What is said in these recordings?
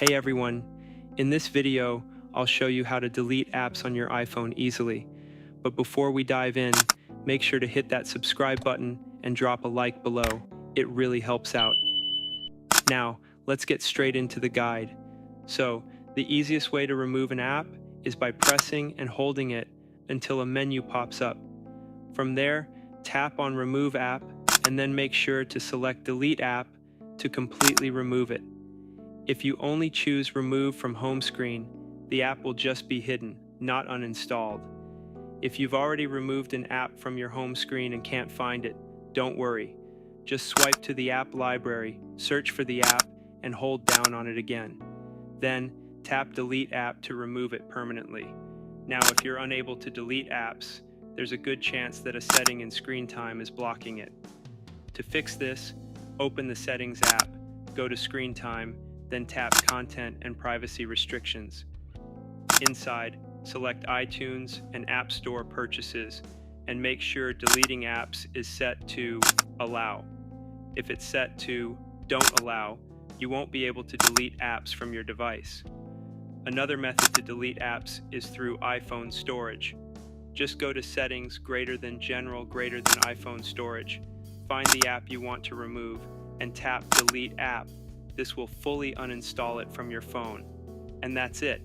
Hey everyone, in this video, I'll show you how to delete apps on your iPhone easily. But before we dive in, make sure to hit that subscribe button and drop a like below. It really helps out. Now, let's get straight into the guide. So, the easiest way to remove an app is by pressing and holding it until a menu pops up. From there, tap on Remove App and then make sure to select Delete App to completely remove it. If you only choose Remove from home screen, the app will just be hidden, not uninstalled. If you've already removed an app from your home screen and can't find it, don't worry. Just swipe to the app library, search for the app, and hold down on it again. Then, tap Delete App to remove it permanently. Now, if you're unable to delete apps, there's a good chance that a setting in screen time is blocking it. To fix this, open the Settings app, go to Screen Time, then tap Content and Privacy Restrictions. Inside, select iTunes and App Store purchases, and make sure deleting apps is set to Allow. If it's set to Don't Allow, you won't be able to delete apps from your device. Another method to delete apps is through iPhone storage. Just go to Settings greater than General greater than iPhone storage, find the app you want to remove, and tap Delete App. This will fully uninstall it from your phone. And that's it.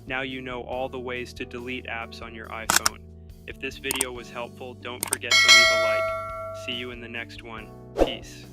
Now you know all the ways to delete apps on your iPhone. If this video was helpful, don't forget to leave a like. See you in the next one. Peace.